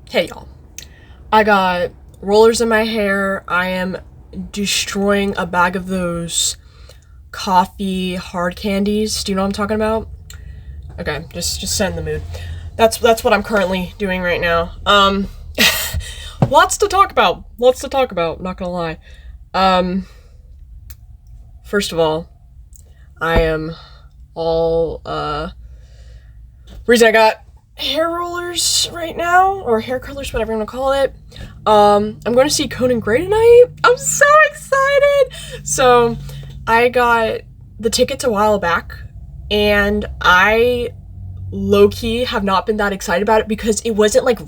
Hey y'all, I got rollers in my hair. I am destroying a bag of those coffee hard candies. Do you know what I'm talking about? Okay, just set in the mood. That's what I'm currently doing right now. Lots to talk about. Lots to talk about, not gonna lie. Um First of all, I am all reason I got hair rollers right now, or hair curlers, whatever you want to call it. I'm going to see Conan Gray tonight. I'm so excited. So I got the tickets a while back, and I low-key have not been that excited about it because it wasn't like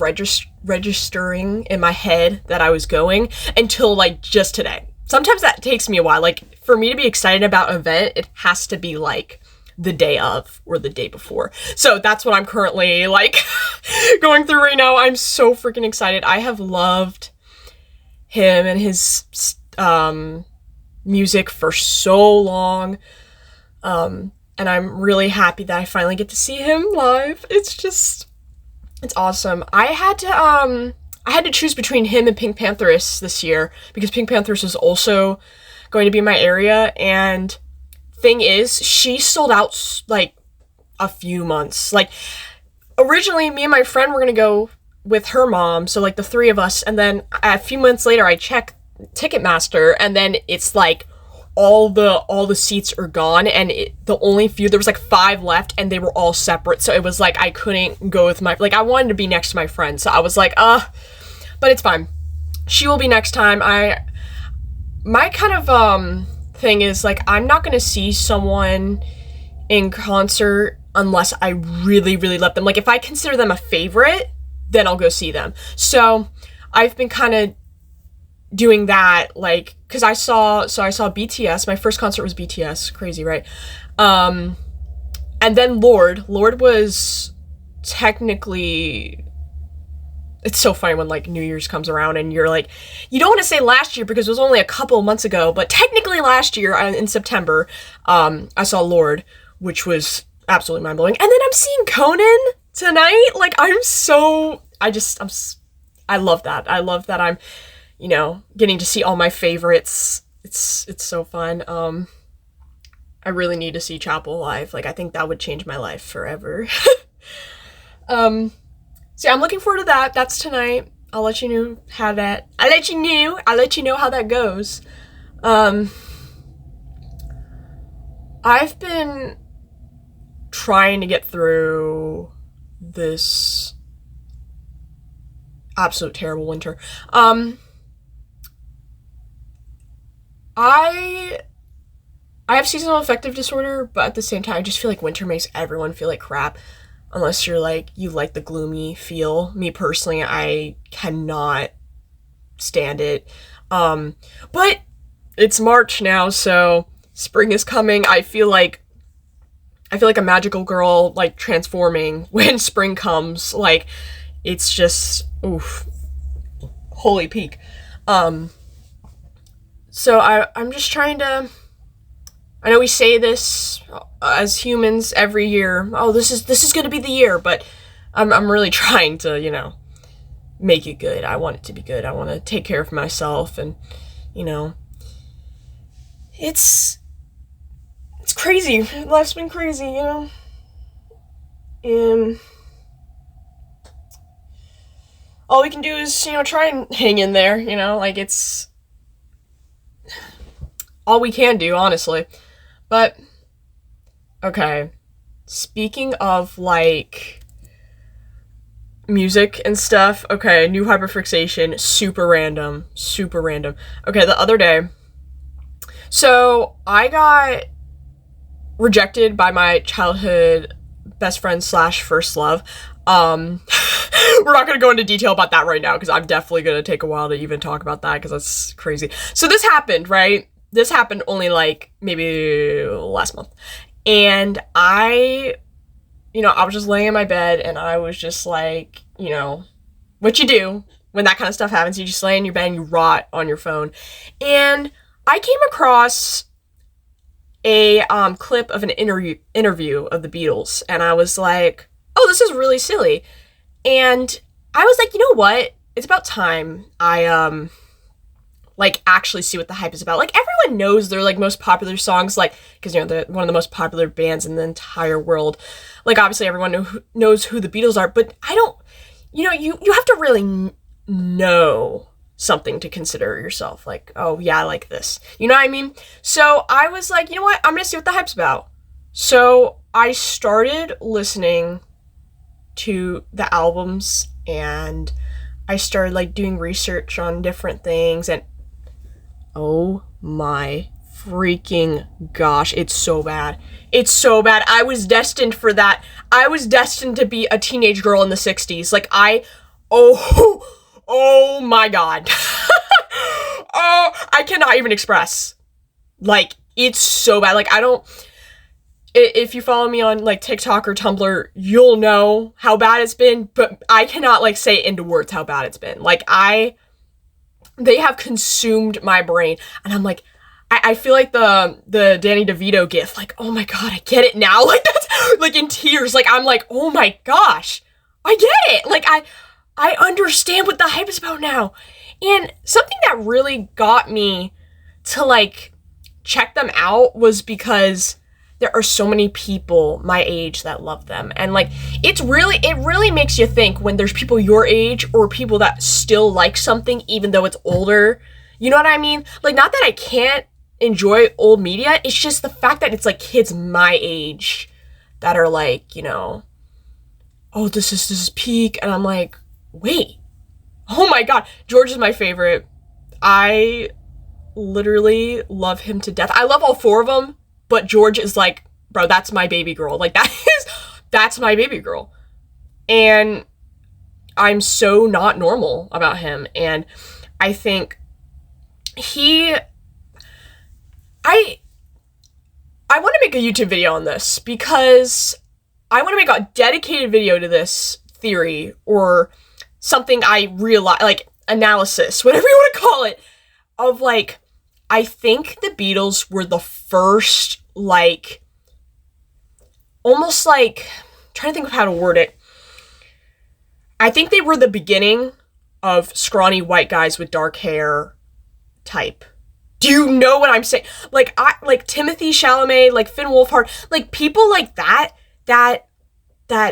registering in my head that I was going until like just today. Sometimes that takes me a while. Like, for me to be excited about an event, it has to be like the day of or the day before. So that's what I'm currently like going through right now. I'm so freaking excited. I have loved him and his music for so long. And I'm really happy that I finally get to see him live. It's awesome. I had to choose between him and Pink Pantheress this year because Pink Pantheress was also going to be in my area, and thing is, she sold out like a few months. Like, originally, me and my friend were gonna go with her mom, so like the three of us, and then a few months later, I checked Ticketmaster, and then it's like all the seats are gone, and the only few, there was like five left, and they were all separate. So it was like I couldn't go with my, like, I wanted to be next to my friend, so I was like, but it's fine. She will be next time. My kind of thing is, like, I'm not gonna see someone in concert unless I really, really love them. Like, if I consider them a favorite, then I'll go see them. So I've been kind of doing that, like, because I saw BTS. My first concert was BTS. Crazy, right? And then Lord was technically, it's so funny when like New Year's comes around and you're like, you don't want to say last year because it was only a couple of months ago, but technically last year in September, I saw Lord, which was absolutely mind blowing. And then I'm seeing Conan tonight. Like, I love that. I love that I'm, getting to see all my favorites. It's so fun. I really need to see Chapel live. Like, I think that would change my life forever. So yeah, I'm looking forward to that. That's tonight. I'll let you know how that. I'll let you know how that goes. I've been trying to get through this absolute terrible winter. I have seasonal affective disorder, but at the same time, I just feel like winter makes everyone feel like crap. Unless you're like, you like the gloomy feel. Me personally, I cannot stand it. But it's March now, so spring is coming. I feel like a magical girl, like, transforming when spring comes. Like, it's just, oof, holy peak. So I'm just trying to, I know we say this as humans every year. Oh, this is going to be the year, but I'm really trying to, make it good. I want it to be good. I want to take care of myself, and it's crazy. Life's been crazy, and all we can do is try and hang in there. Like, it's all we can do, honestly. But okay, speaking of, like, music and stuff, okay, new hyperfixation, super random. Okay, the other day, so I got rejected by my childhood best friend slash first love. We're not going to go into detail about that right now because I'm definitely going to take a while to even talk about that because that's crazy. So this happened, right? This happened only like maybe last month. And I was just laying in my bed and I was just like, what you do when that kind of stuff happens. You just lay in your bed and you rot on your phone. And I came across a clip of an interview of the Beatles, and I was like, oh, this is really silly. And I was like, you know what? It's about time I like actually see what the hype is about. Like everyone knows their like most popular songs, like because you know they're one of the most popular bands in the entire world. Like obviously everyone knows who the Beatles are, but I don't. You know, you have to really know something to consider yourself. Like, oh yeah, I like this. You know what I mean? So I was like, you know what? I'm gonna see what the hype's about. So I started listening to the albums and I started like doing research on different things and oh my freaking gosh, it's so bad. It's so bad. I was destined for that. I was destined to be a teenage girl in the 60s. Like oh oh my god. Oh, I cannot even express. Like it's so bad. Like I don't if you follow me on like TikTok or Tumblr, you'll know how bad it's been, but I cannot like say into words how bad it's been. Like they have consumed my brain and I'm like, I feel like the Danny DeVito gif, like, oh my god, I get it now. Like that's like in tears. Like I'm like, oh my gosh, I get it. Like I understand what the hype is about now. And something that really got me to like check them out was because there are so many people my age that love them. And like it really makes you think when there's people your age or people that still like something even though it's older. You know what I mean? Like not that I can't enjoy old media, it's just the fact that it's like kids my age that are like, you know, oh this is peak, and I'm like, wait, oh my god, George is my favorite. I literally love him to death. I love all four of them, but George is like, bro, that's my baby girl. Like that's my baby girl. And I'm so not normal about him. And I think I want to make a YouTube video on this because I want to make a dedicated video to this theory or something I realize, like analysis, whatever you want to call it, of like, I think the Beatles were the first, like, almost like, I'm trying to think of how to word it. I think they were the beginning of scrawny white guys with dark hair type. Do you know what I'm saying? Like, like Timothy Chalamet, like Finn Wolfhard, like people like that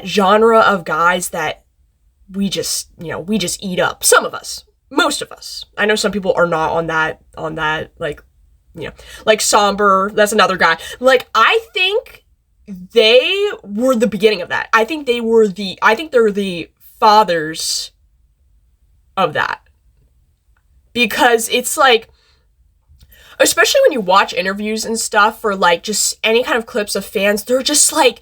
genre of guys that we just eat up. Some of us. Most of us. I know some people are not on that, like, you know, like Somber, that's another guy. Like, I think they were the beginning of that. I think they're the fathers of that. Because it's like, especially when you watch interviews and stuff or like just any kind of clips of fans, they're just like,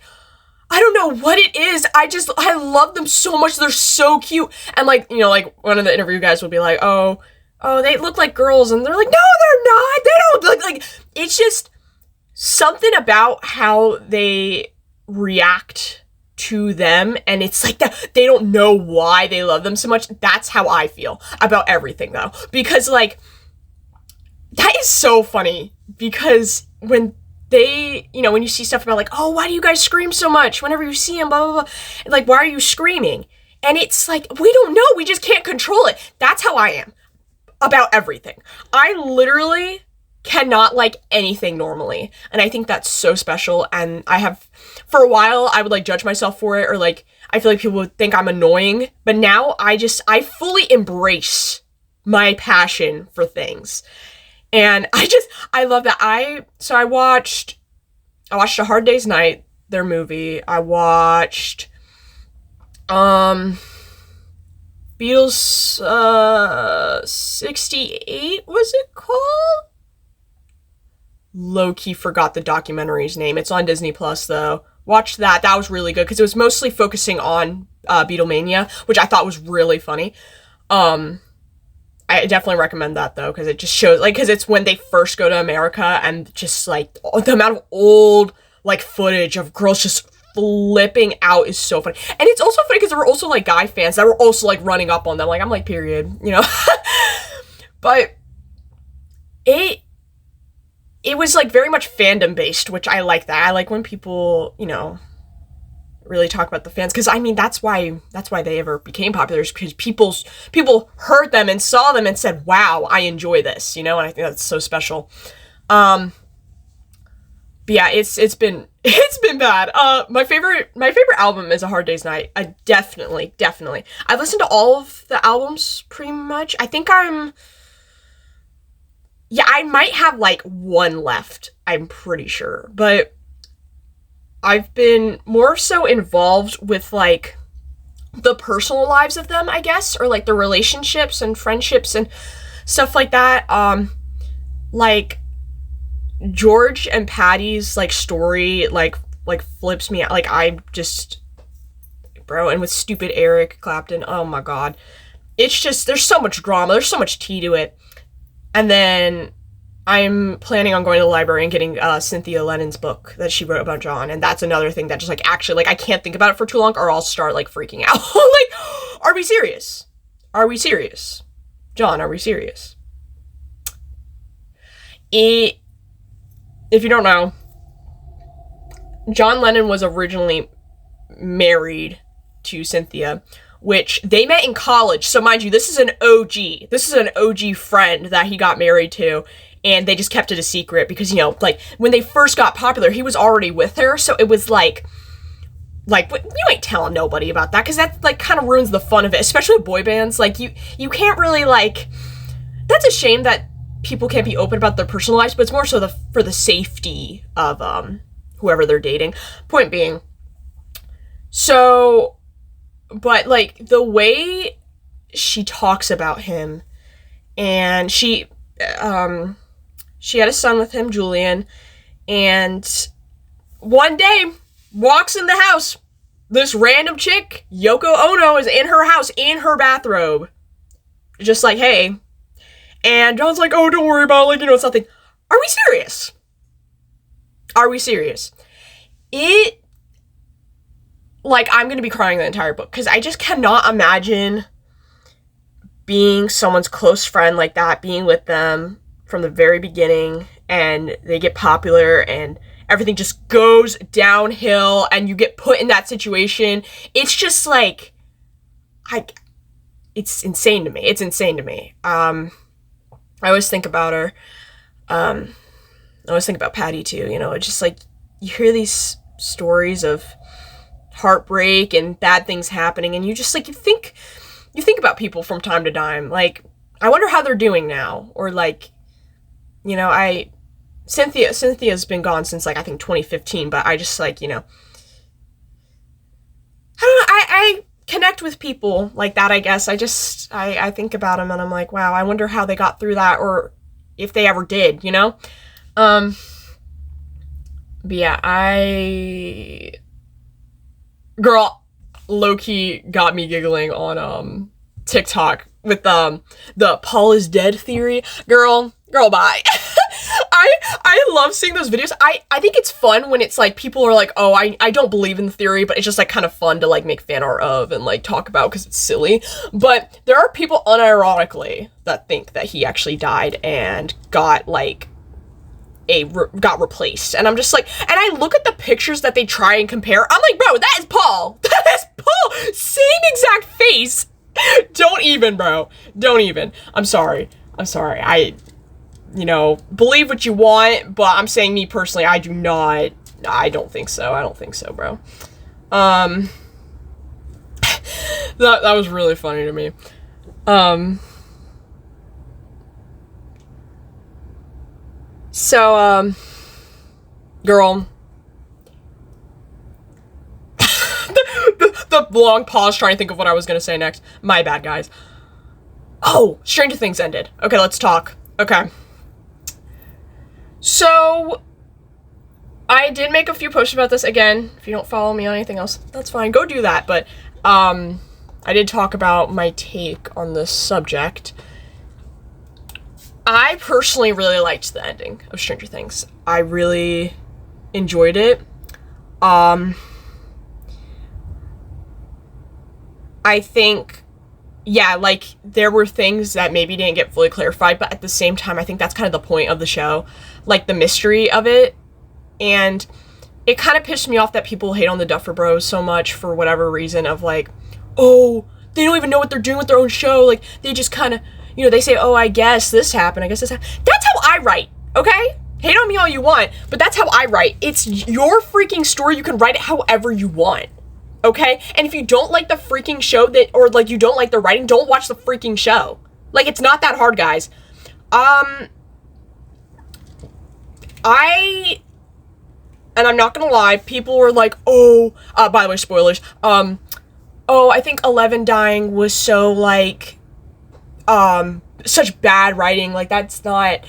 I don't know what it is. I love them so much. They're so cute. And like, you know, like one of the interview guys will be like, oh, they look like girls. And they're like, no, they're not. They don't look like, it's just something about how they react to them. And it's like that they don't know why they love them so much. That's how I feel about everything though. Because like, that is so funny because when they, you know, when you see stuff about like, oh, why do you guys scream so much whenever you see him, blah, blah, blah. And like, why are you screaming? And it's like, we don't know. We just can't control it. That's how I am about everything. I literally cannot like anything normally. And I think that's so special. And I have, for a while, I would like judge myself for it or like, I feel like people would think I'm annoying. But now I fully embrace my passion for things. And I love that. I watched A Hard Day's Night, their movie. I watched, Beatles, 68, was it called? Low-key forgot the documentary's name. It's on Disney Plus, though. Watched that. That was really good, because it was mostly focusing on, Beatlemania, which I thought was really funny. I definitely recommend that though, because it just shows, like, because it's when they first go to America and just like the amount of old like footage of girls just flipping out is so funny. And it's also funny because there were also like guy fans that were also like running up on them, like, I'm like, period, you know. But it was like very much fandom based, which I like that. I like when people, you know, really talk about the fans, because I mean that's why they ever became popular, is because people heard them and saw them and said, wow, I enjoy this, you know, and I think that's so special. But yeah, it's been bad. My favorite album is A Hard Day's Night. I definitely I've listened to all of the albums pretty much. I think I might have like one left, I'm pretty sure, but I've been more so involved with, like, the personal lives of them, I guess, or, like, the relationships and friendships and stuff like that. Like, George and Patty's, like, story, like flips me out. Like, I just, bro, and with stupid Eric Clapton, oh my god. It's just, there's so much drama, there's so much tea to it. And then I'm planning on going to the library and getting Cynthia Lennon's book that she wrote about John, and that's another thing that just, like, actually, like, I can't think about it for too long or I'll start, like, freaking out. Like, are we serious? Are we serious? John, are we serious? If you don't know, John Lennon was originally married to Cynthia, which they met in college. So mind you, this is an OG. This is an OG friend that he got married to. And they just kept it a secret because, you know, like, when they first got popular, he was already with her. So it was like, you ain't telling nobody about that, because that, like, kind of ruins the fun of it, especially with boy bands. Like, you can't really, like, that's a shame that people can't be open about their personal lives, but it's more so for the safety of whoever they're dating. Point being, so, but, like, the way she talks about him, and she had a son with him, Julian, and one day walks in the house. This random chick, Yoko Ono, is in her house, in her bathrobe. Just like, hey. And John's like, oh, don't worry about it, like, you know, it's nothing. Are we serious? Are we serious? Like, I'm gonna be crying the entire book, because I just cannot imagine being someone's close friend like that, being with them from the very beginning, and they get popular and everything just goes downhill and you get put in that situation. It's just like, it's insane to me. It's insane to me. I always think about her. I always think about Patty too, you know. It's just like, you hear these stories of heartbreak and bad things happening, and you just, like, you think about people from time to time. Like, I wonder how they're doing now. Or, like, you know, Cynthia's been gone since, like, I think 2015, but I just, like, you know, I don't know, I connect with people like that, I guess. I think about them and I'm like, wow, I wonder how they got through that, or if they ever did, you know? But yeah, girl, low-key got me giggling on, TikTok with, the Paul is dead theory. Girl, bye. I love seeing those videos. I think it's fun when it's like, people are like, oh, I don't believe in the theory, but it's just, like, kind of fun to, like, make fan art of and, like, talk about because it's silly. But there are people unironically that think that he actually died and got, like, got replaced. And I'm just like, and I look at the pictures that they try and compare, I'm like, bro, that is Paul. That is Paul. Same exact face. Don't even, bro. Don't even. I'm sorry. You know, believe what you want, but I'm saying, me personally, I don't think so, bro. That was really funny to me. So, girl, the long pause trying to think of what I was gonna say next. My bad, guys. Oh, Stranger Things ended. Okay, let's talk. Okay. So, I did make a few posts about this. Again, if you don't follow me on anything else, that's fine. Go do that. But, I did talk about my take on this subject. I personally really liked the ending of Stranger Things. I really enjoyed it. I think, yeah, like, there were things that maybe didn't get fully clarified, but at the same time, I think that's kind of the point of the show. Like, the mystery of it. And it kind of pissed me off that people hate on the Duffer Bros so much for whatever reason of like, oh, they don't even know what they're doing with their own show. Like, they just kind of, you know, they say, oh, I guess this happened. I guess this happened. That's how I write, okay? Hate on me all you want, but that's how I write. It's your freaking story. You can write it however you want, okay? And if you don't like the freaking show or like you don't like the writing, don't watch the freaking show. Like, it's not that hard, guys. And I'm not gonna lie, people were like, oh, by the way, spoilers, oh, I think 11 dying was so, like, such bad writing, like, that's not,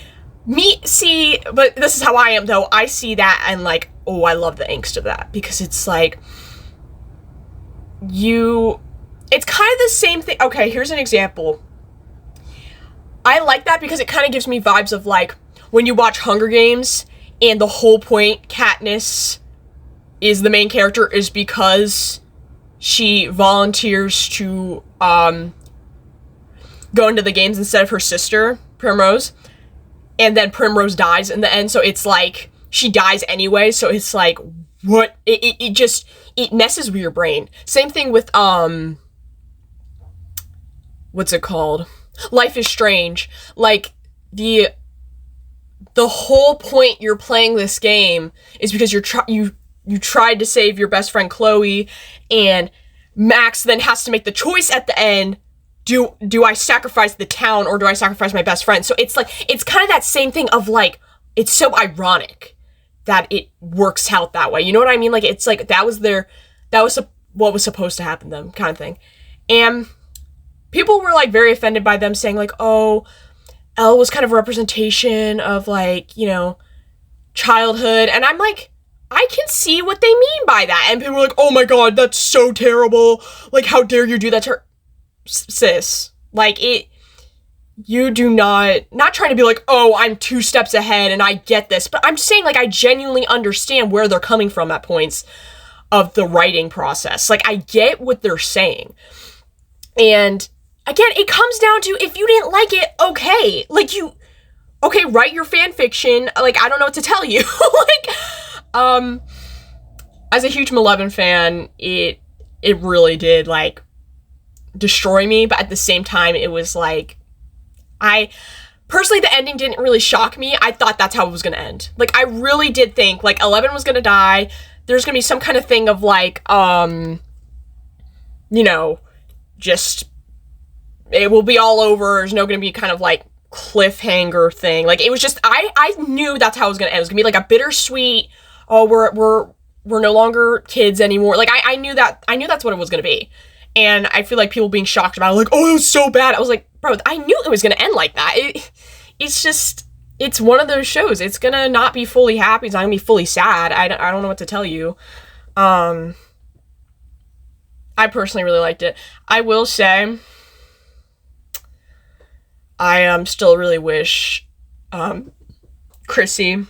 me, see, but this is how I am, though, I see that, and, like, oh, I love the angst of that, because it's, like, it's kind of the same thing, okay, here's an example, I like that because it kind of gives me vibes of, like, when you watch Hunger Games, and the whole point Katniss is the main character is because she volunteers to go into the games instead of her sister, Primrose. And then Primrose dies in the end, so it's like she dies anyway, so it's like what it messes with your brain. Same thing with what's it called? Life is Strange. Like the whole point you're playing this game is because you tried to save your best friend Chloe, and Max then has to make the choice at the end, do I sacrifice the town or do I sacrifice my best friend? So it's like, it's kind of that same thing of like, it's so ironic that it works out that way. You know what I mean? Like, it's like, that was what was supposed to happen to them kind of thing. And people were like very offended by them saying like, oh, Elle was kind of a representation of, like, you know, childhood. And I'm like, I can see what they mean by that. And people were like, oh my god, that's so terrible. Like, how dare you do that to her? Sis. Like, you do not trying to be like, oh, I'm 2 steps ahead and I get this. But I'm saying, like, I genuinely understand where they're coming from at points of the writing process. Like, I get what they're saying. And again, it comes down to, if you didn't like it, okay. Like, okay, write your fan fiction. Like, I don't know what to tell you. Like, as a huge Malevolent fan, it really did, like, destroy me. But at the same time, it was, like, personally, the ending didn't really shock me. I thought that's how it was gonna end. Like, I really did think, like, 11 was gonna die. There's gonna be some kind of thing of, like, you know, just, it will be all over. There's no gonna be kind of like cliffhanger thing. Like, it was just, I knew that's how it was gonna end. It was gonna be like a bittersweet, oh, we're no longer kids anymore. Like, I knew that's what it was gonna be. And I feel like people being shocked about it, like, oh, it was so bad. I was like, bro, I knew it was gonna end like that. It's just, it's one of those shows. It's gonna not be fully happy. It's not gonna be fully sad. I don't know what to tell you. I personally really liked it. I will say, I still really wish Chrissy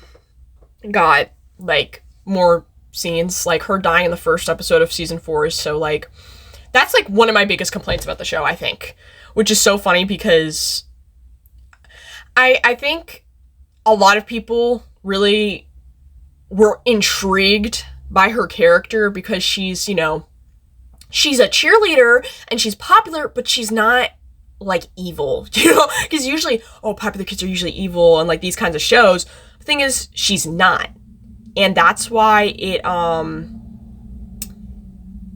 got, like, more scenes. Like, her dying in the first episode of season 4 is so, like, that's, like, one of my biggest complaints about the show, I think. Which is so funny because I think a lot of people really were intrigued by her character because she's, you know, she's a cheerleader and she's popular, but she's not, like, evil, you know, because usually, oh, popular kids are usually evil and, like, these kinds of shows. The thing is, she's not, and that's why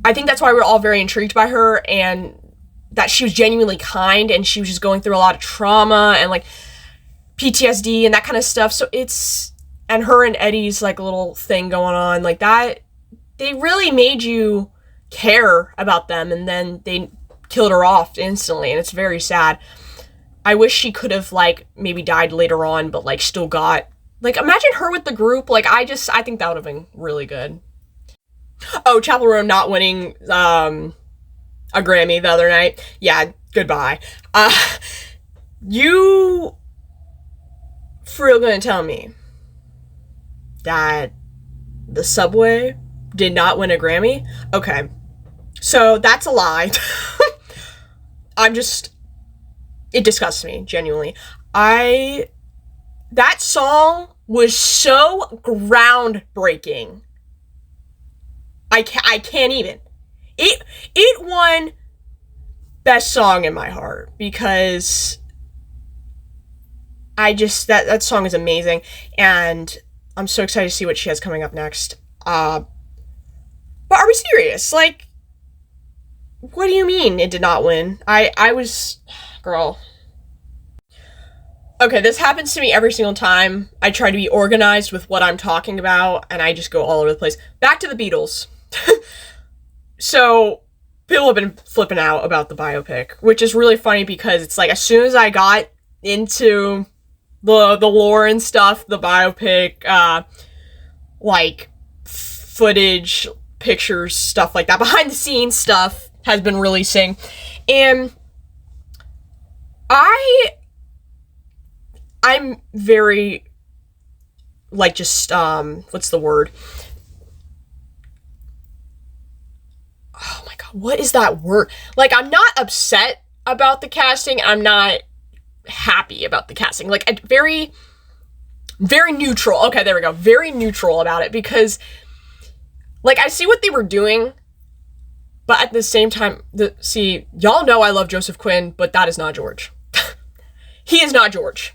I think that's why we're all very intrigued by her, and that she was genuinely kind, and she was just going through a lot of trauma and, like, PTSD and that kind of stuff. So and her and Eddie's, like, little thing going on, like, that, they really made you care about them, and then they killed her off instantly, and it's very sad. I wish she could have, like, maybe died later on, but, like, still got, like, imagine her with the group. Like, I think that would have been really good. Oh, Chapel Roan not winning a Grammy the other night. Yeah, goodbye. You for real gonna tell me that the Subway did not win a Grammy? Okay, so that's a lie. It disgusts me, genuinely. That song was so groundbreaking I can't even. It won best song in my heart because that song is amazing, and I'm so excited to see what she has coming up next. But are we serious? Like, what do you mean it did not win? I was, girl. Okay, this happens to me every single time I try to be organized with what I'm talking about, and I just go all over the place. Back to the Beatles. So, people have been flipping out about the biopic, which is really funny because it's like as soon as I got into the lore and stuff, the biopic, like footage, pictures, stuff like that, behind the scenes stuff has been releasing, and I'm very like just what's the word? Oh my god, what is that word? Like, I'm not upset about the casting. I'm not happy about the casting. Like, very, very neutral. Okay, there we go. Very neutral about it because, like, I see what they were doing, but at the same time, see, y'all know I love Joseph Quinn, but that is not George. He is not George.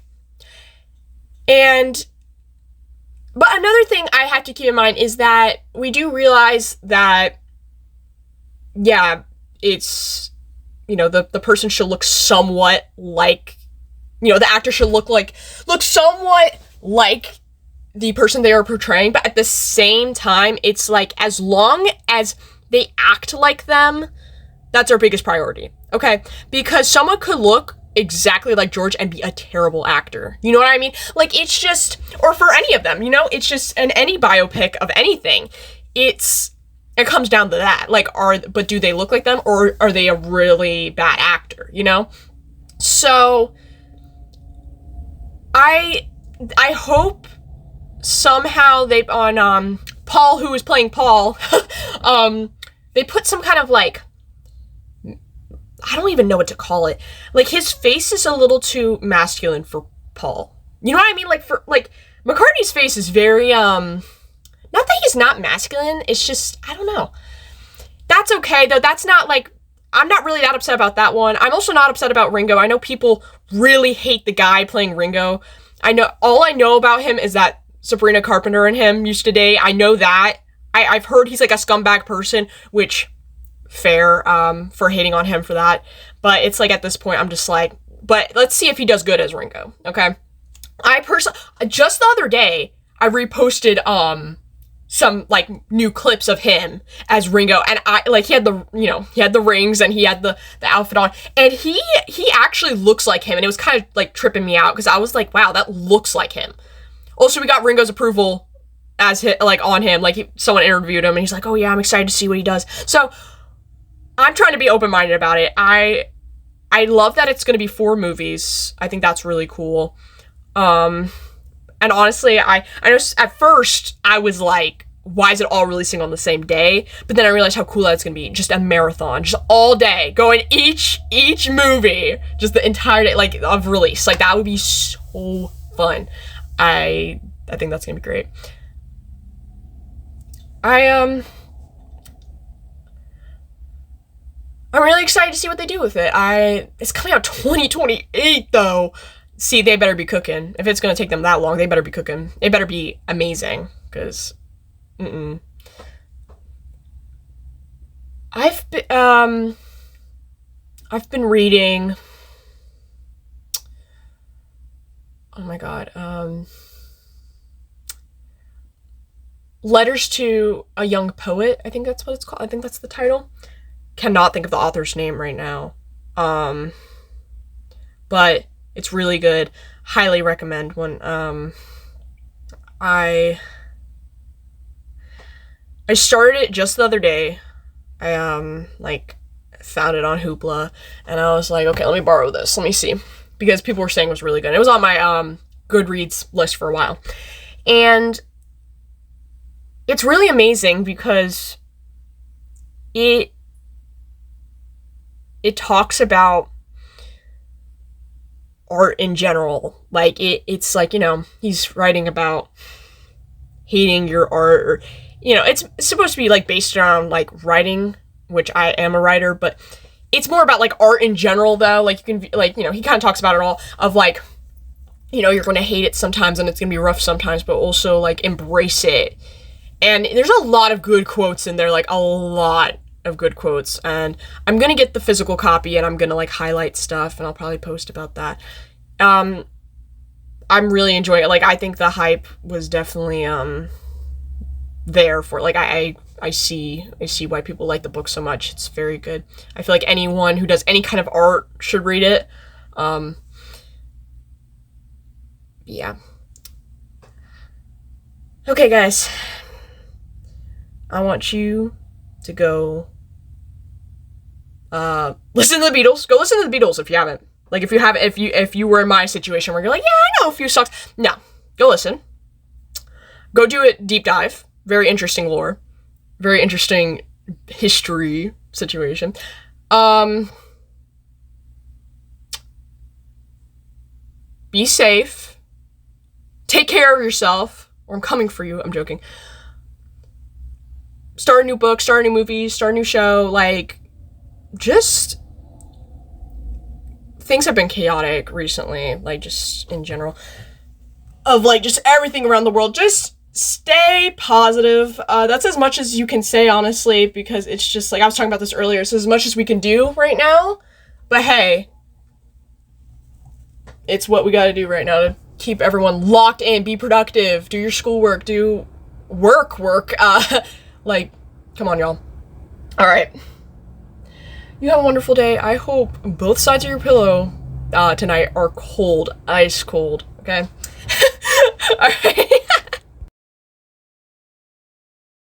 And, but another thing I have to keep in mind is that we do realize that, yeah, it's, you know, the person should look somewhat like, you know, the actor should look somewhat like the person they are portraying, but at the same time, it's like, as long as they act like them, that's our biggest priority, okay? Because someone could look exactly like George and be a terrible actor. You know what I mean? Like, it's just, or for any of them, you know, it's just, in any biopic of anything, it comes down to that. Like, but do they look like them, or are they a really bad actor, you know? So, I hope somehow they, on, Paul, who was playing Paul, they put some kind of, like, I don't even know what to call it. Like, his face is a little too masculine for Paul. You know what I mean? Like, McCartney's face is very, not that he's not masculine, it's just, I don't know. That's okay, though. That's not, like, I'm not really that upset about that one. I'm also not upset about Ringo. I know people really hate the guy playing Ringo. All I know about him is that Sabrina Carpenter and him used to date. I know that. I've heard he's, like, a scumbag person, which, fair, for hating on him for that. But it's, like, at this point, I'm just like, but let's see if he does good as Ringo, okay? Just the other day, I reposted, some, like, new clips of him as Ringo, and he had the rings, and he had the outfit on, and he actually looks like him, and it was kind of, like, tripping me out, because I was like, wow, that looks like him. Also, we got Ringo's approval on him, like, someone interviewed him, and he's like, oh yeah, I'm excited to see what he does. So, I'm trying to be open-minded about it. I love that it's going to be 4 movies. I think that's really cool. And honestly, I know at first I was like, why is it all releasing on the same day? But then I realized how cool that's going to be. Just a marathon, just all day, going each movie, just the entire day, like, of release. Like, that would be so fun. I think that's going to be great. I'm really excited to see what they do with it. It's coming out 2028, though. See, they better be cooking. If it's going to take them that long, they better be cooking. It better be amazing, because, I've been reading, oh my god, Letters to a Young Poet, I think that's what it's called. I think that's the title. Cannot think of the author's name right now. But it's really good. Highly recommend one. I started it just the other day. I found it on Hoopla, and I was like, okay, let me borrow this. Let me see, because people were saying it was really good. It was on my Goodreads list for a while, and it's really amazing because it talks about art in general. Like, it's like, you know, he's writing about hating your art, or you know, it's supposed to be like based around like writing, which I am a writer, but it's more about like art in general though. Like you can like, you know, he kind of talks about it all of like, you know, you're going to hate it sometimes and it's going to be rough sometimes, but also like embrace it. And there's a lot of good quotes in there, like a lot of good quotes. And I'm going to get the physical copy and I'm going to like highlight stuff and I'll probably post about that. I'm really enjoying it. Like, I think the hype was definitely, there for, like, I see why people like the book so much. It's very good. I feel like anyone who does any kind of art should read it. Yeah. Okay, guys. I want you to go listen to the Beatles. Go listen to the Beatles if you haven't. Like, if you were in my situation where you're like, yeah, I know a few songs. No. Go listen. Go do a deep dive. Very interesting lore. Very interesting history situation. Be safe. Take care of yourself. Or I'm coming for you. I'm joking. Start a new book, start a new movie, start a new show. Like, just... things have been chaotic recently. Like, just in general. Of, like, just everything around the world. Just stay positive. That's as much as you can say, honestly, because it's just, like, I was talking about this earlier. It's as much as we can do right now. But, hey, it's what we gotta do right now to keep everyone locked in, be productive, do your schoolwork, do work, like, come on, y'all. Alright. You have a wonderful day. I hope both sides of your pillow tonight are cold, ice cold, okay? Alright.